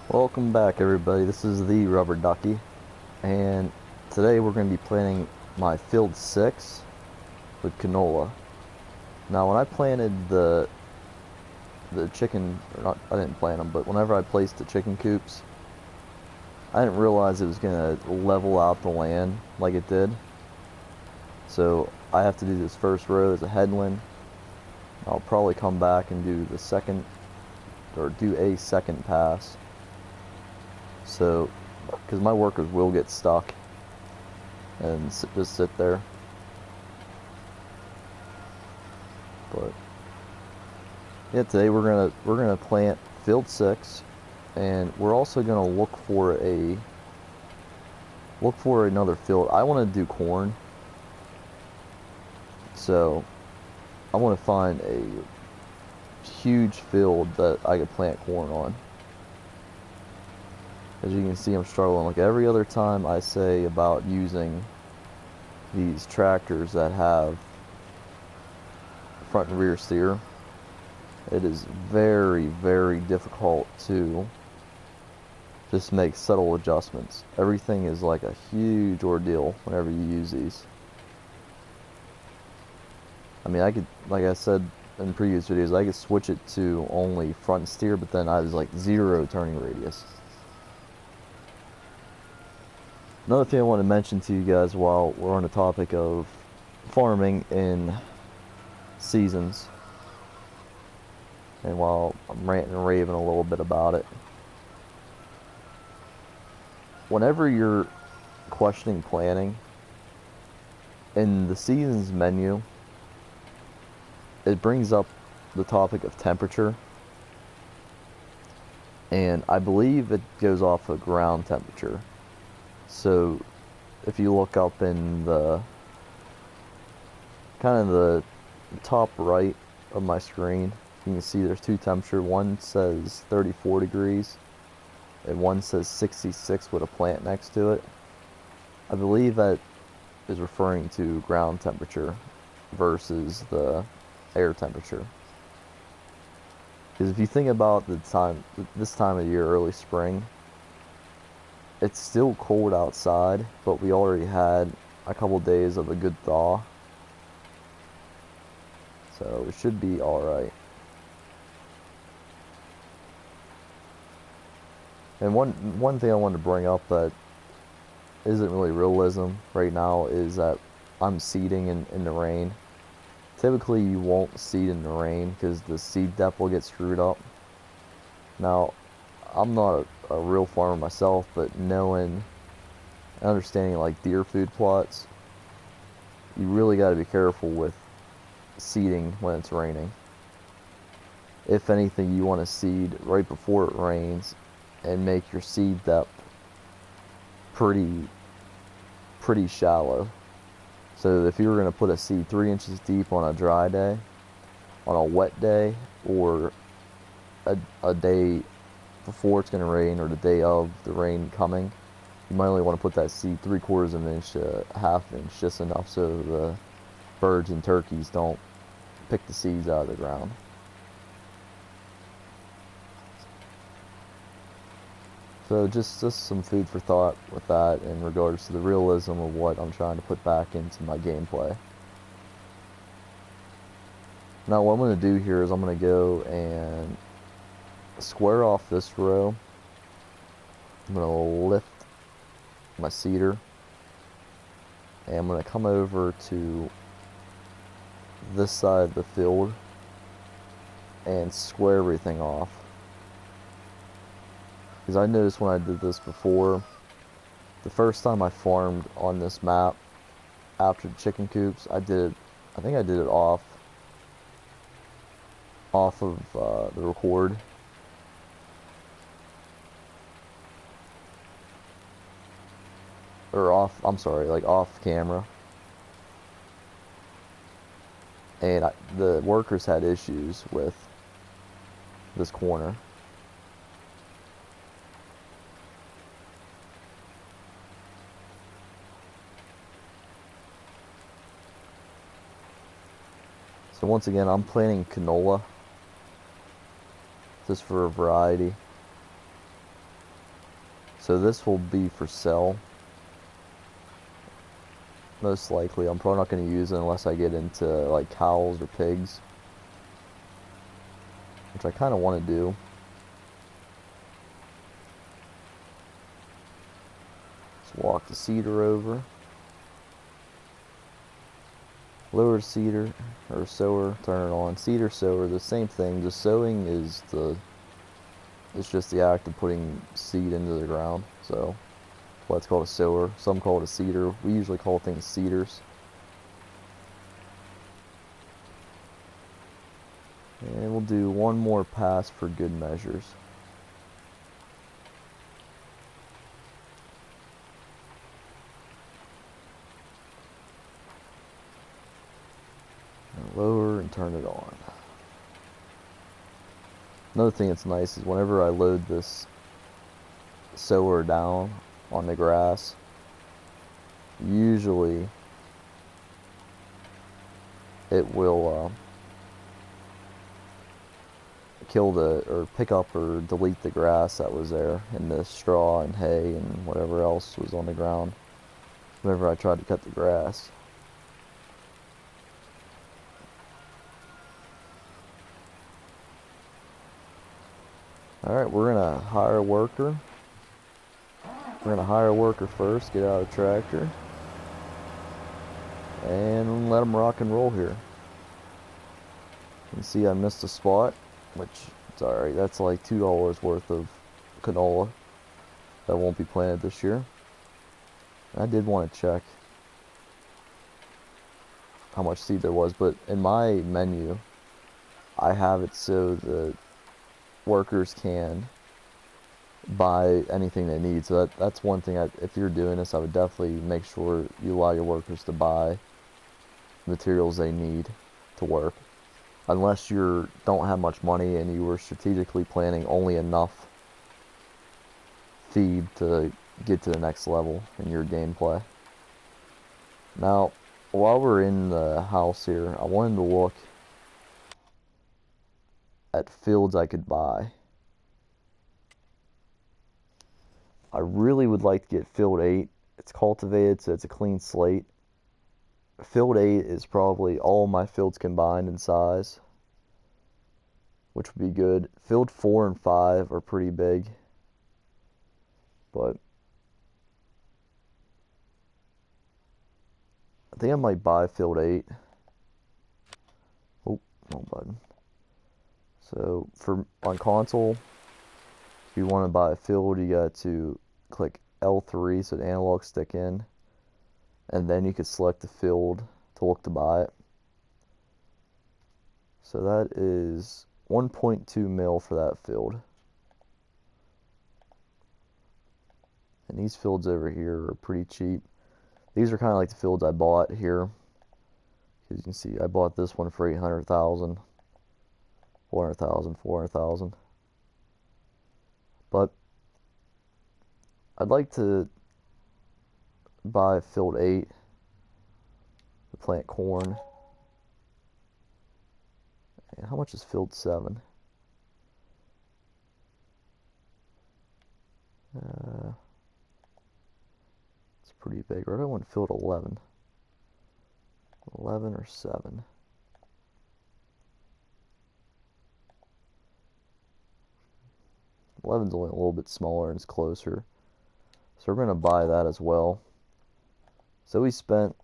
Welcome back, everybody. This is the Rubber Ducky, and today we're going to be planting my field 6 with canola. Now, when I planted the chicken, or not, I didn't plant them, but whenever I placed the chicken coops, I didn't realize it was going to level out the land like it did. So I have to do this first row as a headland. I'll probably come back and do the second, or do a second pass. So, because my workers will get stuck and just sit there. But yeah, today we're gonna plant field 6, and we're also gonna look for another field. I want to do corn, so I want to find a huge field that I could plant corn on. As you can see, I'm struggling. Like every other time I say about using these tractors that have front and rear steer, it is very, very difficult to just make subtle adjustments. Everything is like a huge ordeal whenever you use these. I mean, I could, like I said in previous videos, I could switch it to only front steer, but then I was like 0 turning radius. Another thing I want to mention to you guys while we're on the topic of farming in seasons, and while I'm ranting and raving a little bit about it, whenever you're questioning planning, in the seasons menu, it brings up the topic of temperature, and I believe it goes off of ground temperature. So if you look up in the kind of the top right of my screen, you can see there's two temperatures. One says 34 degrees and one says 66 with a plant next to it. I believe that is referring to ground temperature versus the air temperature. Because if you think about this time of year, early spring, it's still cold outside, but we already had a couple days of a good thaw. So it should be alright. And one thing I wanted to bring up that isn't really realism right now is that I'm seeding in the rain. Typically you won't seed in the rain because the seed depth will get screwed up. Now, I'm not a real farmer myself, but knowing and understanding like deer food plots, you really got to be careful with seeding when it's raining. If anything, you want to seed right before it rains and make your seed depth pretty shallow. So if you were going to put a seed 3 inches deep on a dry day, on a wet day, or a day before it's going to rain or the day of the rain coming, you might only want to put that seed 3/4 of an inch to a half inch, just enough so the birds and turkeys don't pick the seeds out of the ground. So just some food for thought with that in regards to the realism of what I'm trying to put back into my gameplay. Now what I'm going to do here is I'm going to go and square off this row. I'm going to lift my seeder, and I'm going to come over to this side of the field and square everything off. Because I noticed when I did this before, the first time I farmed on this map after the chicken coops, I think I did it off of the record. Or off, I'm sorry, like off camera. And the workers had issues with this corner. So once again, I'm planting canola just for a variety. So this will be for sale. Most likely, I'm probably not going to use it unless I get into like cows or pigs, which I kind of want to do. Let's walk the seeder over. Lower seeder or sower, turn it on. Seeder, sower, the same thing. The sowing is it's just the act of putting seed into the ground. So that's called a sower. Some call it a seeder. We usually call things seeders. And we'll do one more pass for good measures. And lower and turn it on. Another thing that's nice is whenever I load this sower down on the grass, usually it will kill or pick up or delete the grass that was there and the straw and hay and whatever else was on the ground whenever I tried to cut the grass. Alright, we're gonna hire a worker. We're gonna hire a worker first, get out of the tractor, and let them rock and roll here. You can see I missed a spot, which it's alright. That's like $2 worth of canola that won't be planted this year. I did want to check how much seed there was, but in my menu I have it so the workers can buy anything they need. So that's one thing. If you're doing this, I would definitely make sure you allow your workers to buy materials they need to work, unless you don't have much money and you were strategically planning only enough feed to get to the next level in your gameplay. Now, while we're in the house here, I wanted to look at fields I could buy. I really would like to get field 8. It's cultivated, so it's a clean slate. Field 8 is probably all my fields combined in size, which would be good. Field 4 and 5 are pretty big, but I think I might buy field 8. Oh, wrong button. So on console, if you want to buy a field, you got to click L3, so the analog stick in, and then you could select the field to look to buy it. So that is 1.2 mil for that field. And these fields over here are pretty cheap. These are kind of like the fields I bought here. As you can see, I bought this one for 800,000, 400,000, 400,000. But I'd like to buy field 8 to plant corn. And how much is field 7? It's pretty big. Or do I want field 11? 11 or 7? Eleven's only a little bit smaller and it's closer. So we're going to buy that as well. So we spent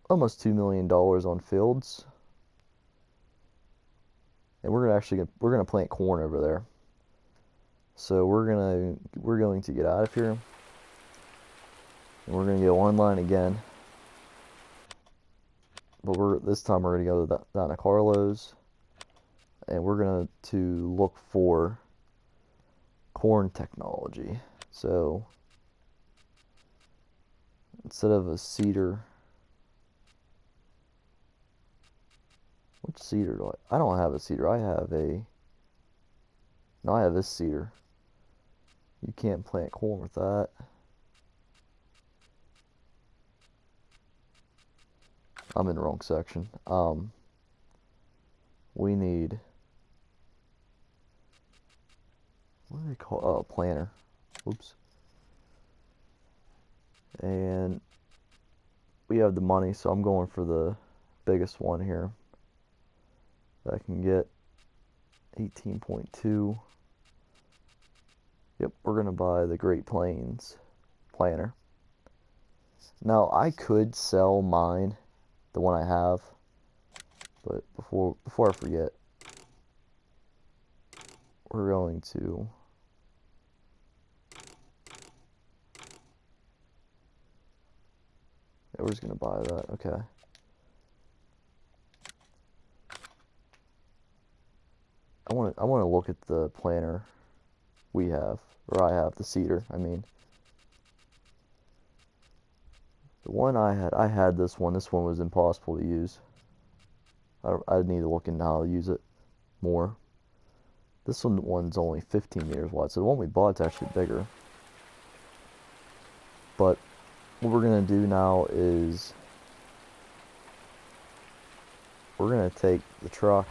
almost $2 million on fields. And we're going to plant corn over there. So we're going to get out of here. And we're going to go online again. But this time we're going to go down to Carlos. And we're going to look for corn technology. So instead of a seeder, which seeder do I don't have a seeder. I have this seeder. You can't plant corn with that. I'm in the wrong section. We need, what do they call, planter. Oops. And we have the money, so I'm going for the biggest one here that I can get. 18.2. Yep, we're gonna buy the Great Plains planter. Now I could sell mine, the one I have, but before I forget, we're going to we're just gonna buy that. Okay. I want to look at the planter we have, or I have, the seeder. I mean, the one I had this one. This one was impossible to use. I need to look into how to use it more. This one's only 15 meters wide, so the one we bought is actually bigger. But what we're gonna do now is we're gonna take the truck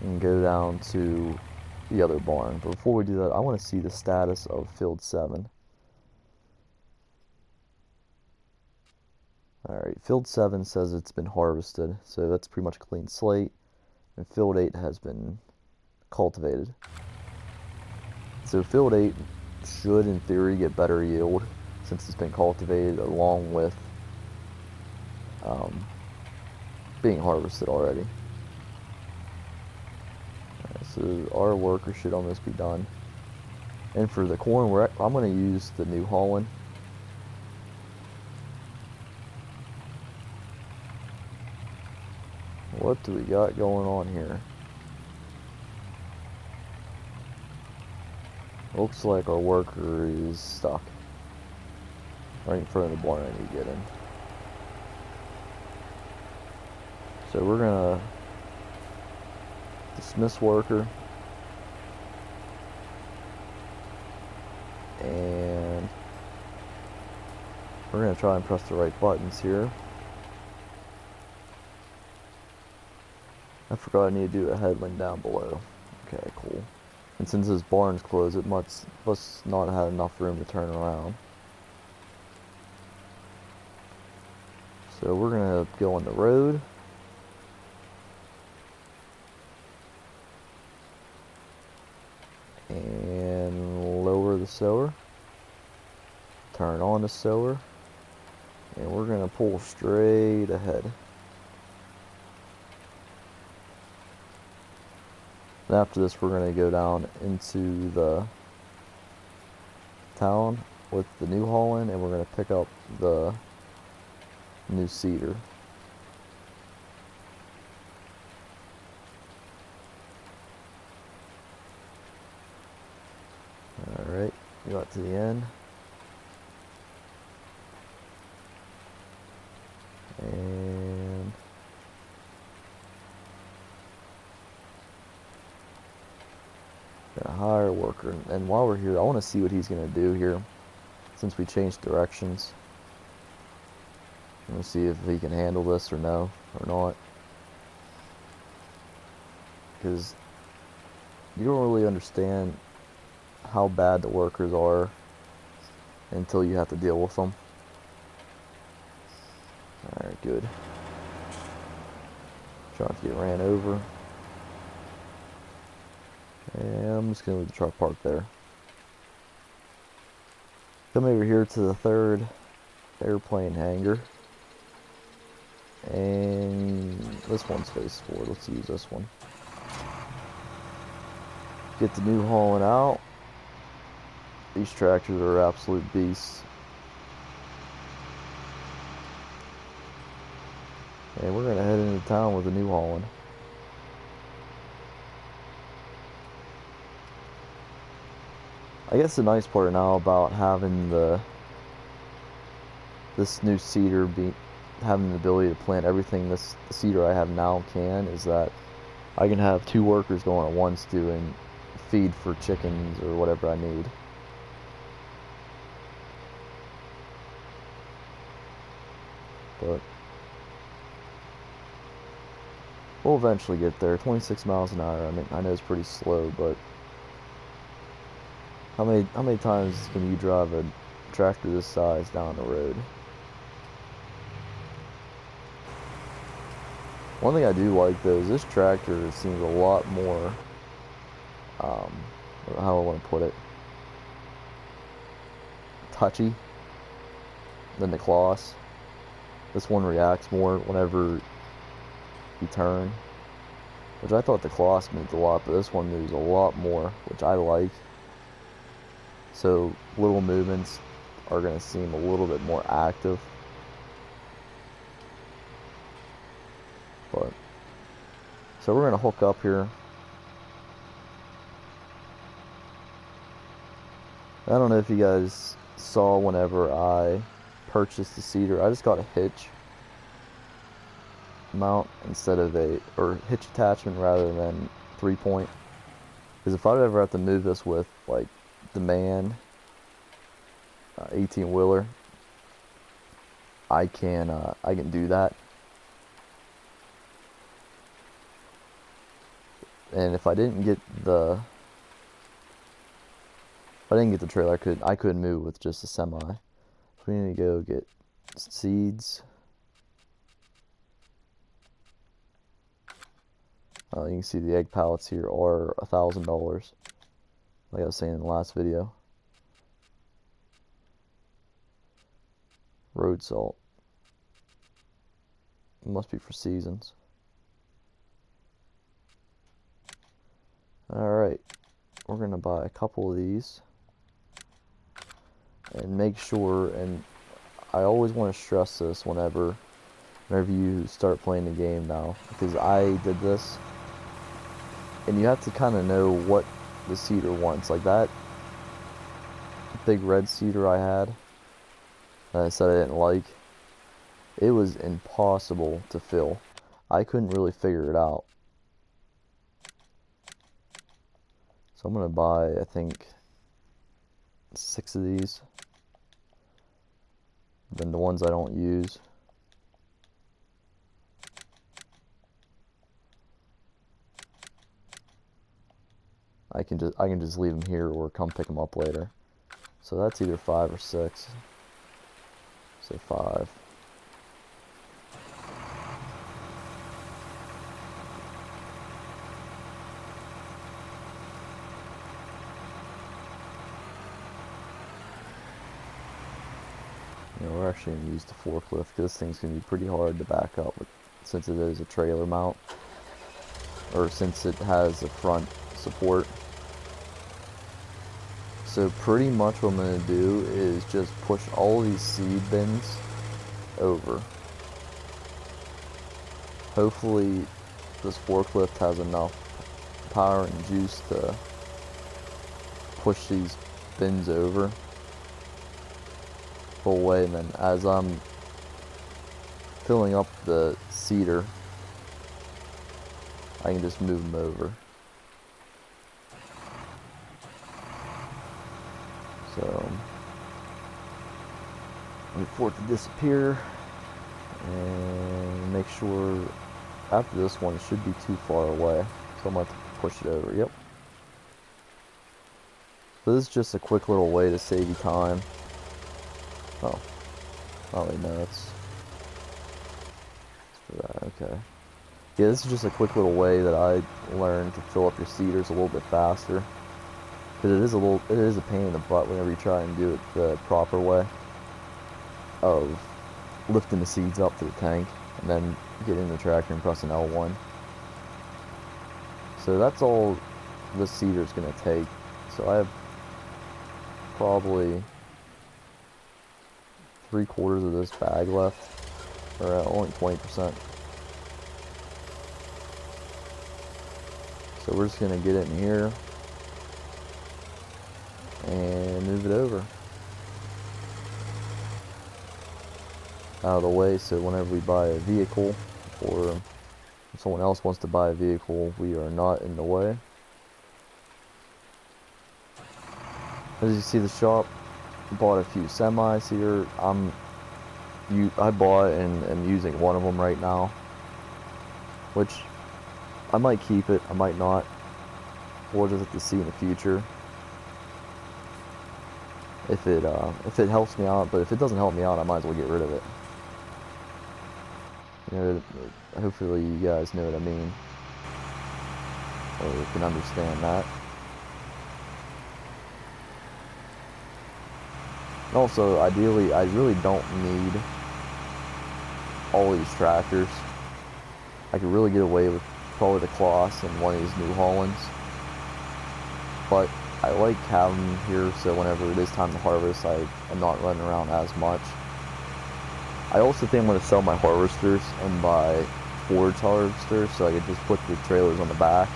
and go down to the other barn. But before we do that, I want to see the status of field 7. Alright, field 7 says it's been harvested, so that's pretty much a clean slate. And field 8 has been cultivated. So field 8 should, in theory, get better yield since it's been cultivated along with being harvested already. So our worker should almost be done. And for the corn, I'm going to use the New Holland. What do we got going on here? Looks like our worker is stuck right in front of the barn I need to get in. So we're going to dismiss worker, and we're going to try and press the right buttons here. I forgot I need to do a headland down below. Okay, cool. And since this barn's closed, it must not have enough room to turn around. So we're going to go on the road. And lower the sower, turn on the sower, and we're going to pull straight ahead. And after this, we're going to go down into the town with the New Holland, and we're going to pick up the new seeder. Alright, we got to the end. And gonna hire a worker. And while we're here, I want to see what he's gonna do here, since we changed directions. I'm gonna see if he can handle this or no, or not. Because you don't really understand how bad the workers are until you have to deal with them. Alright, good. Trying to get ran over. And I'm just going to leave the truck parked there. Come over here to the third airplane hangar. And this one's face forward. Let's use this one. Get the New Holland out. These tractors are absolute beasts. And we're going to head into town with the New Holland. I guess the nice part now about having this new seeder having the ability to plant everything the seeder I have now can is that I can have 2 workers going at once doing feed for chickens or whatever I need. But we'll eventually get there. 26 miles an hour. I mean, I know it's pretty slow, but how many times can you drive a tractor this size down the road. One thing I do like though is this tractor seems a lot more, how do I want to put it, touchy than the Closs. This one reacts more whenever you turn, which I thought the Closs moved a lot, but this one moves a lot more, which I like. So little movements are going to seem a little bit more active. But so we're going to hook up here. I don't know if you guys saw whenever I purchased the seeder, I just got a hitch mount instead of or hitch attachment rather than 3-point. Because if I'd ever have to move this with like the man 18-wheeler, I can do that. And if I didn't get the trailer, I could move with just a semi. So we need to go get seeds. You can see the egg pallets here are $1,000, like I was saying in the last video. Road salt. It must be for seasons. Alright, we're going to buy a couple of these. And make sure, and I always want to stress this whenever you start playing the game now, because I did this, and you have to kind of know what the seeder wants. Like that big red seeder I had that I said I didn't like, it was impossible to fill. I couldn't really figure it out. So I'm going to buy, I think, 6 of these. Then the ones I don't use. I can just leave them here or come pick them up later. So that's either 5 or 6. Say 5. We're actually going to use the forklift because this thing's going to be pretty hard to back up since it is a trailer mount, or since it has a front support. So pretty much what I'm going to do is just push all these seed bins over. Hopefully this forklift has enough power and juice to push these bins over full way, and then as I'm filling up the seeder, I can just move them over. So wait for it to disappear and make sure after this one it should be too far away, so I'm going to have to push it over. Yep. So this is just a quick little way to save you time. Oh wait, no, it's for that. Okay. Yeah, this is just a quick little way that I learned to fill up your seeders a little bit faster. Because it is a pain in the butt whenever you try and do it the proper way of lifting the seeds up to the tank and then getting in the tractor and pressing L1. So that's all this seeder is going to take. So I have probably 3/4 of this bag left, or only 20%. So we're just going to get it in here and move it over out of the way, so whenever we buy a vehicle, or if someone else wants to buy a vehicle, we are not in the way. As you see, the shop bought a few semis here. I bought and am using one of them right now, which I might keep it, I might not. We'll just have to see in the future. if it helps me out. But if it doesn't help me out, I might as well get rid of it. You know, hopefully you guys know what I mean, or you can understand that. And also, ideally, I really don't need all these tractors. I could really get away with probably the Kloss and one of these New Hollands. But I like having them here so whenever it is time to harvest, I'm not running around as much. I also think I'm going to sell my harvesters and buy forage harvesters so I could just put the trailers on the back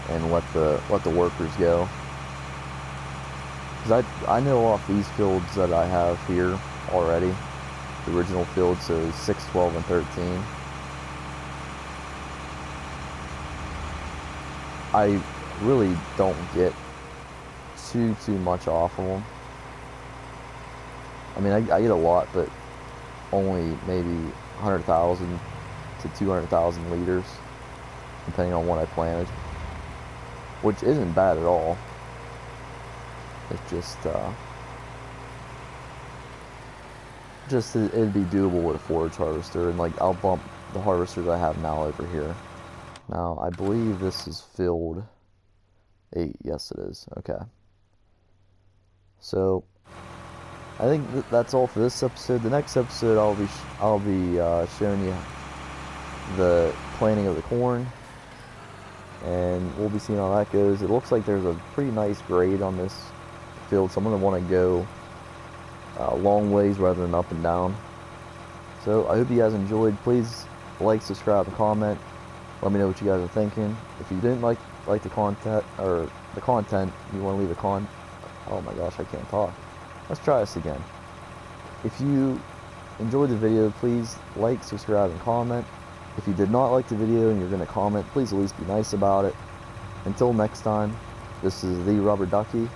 and let the workers go. Because I know off these fields that I have here already, the original fields, so 6, 12, and 13. I really don't get too much off of them. I mean, I get a lot, but only maybe 100,000 to 200,000 liters, depending on what I planted, which isn't bad at all. It's just it'd be doable with a forage harvester, and like I'll bump the harvesters I have now over here. Now I believe this is filled 8. Yes, it is. Okay. So I think that's all for this episode. The next episode I'll be showing you the planting of the corn, and we'll be seeing how that goes. It looks like there's a pretty nice grade on this field, so I'm going to want to go long ways rather than up and down. So I hope you guys enjoyed. Please like, subscribe, and comment. Let me know what you guys are thinking. If you didn't like the content, or the content, you want to leave a oh my gosh, I can't talk. Let's try this again. If you enjoyed the video, please like, subscribe, and comment. If you did not like the video and you're going to comment, please at least be nice about it. Until next time, this is the Rubber Ducky,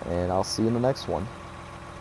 and I'll see you in the next one.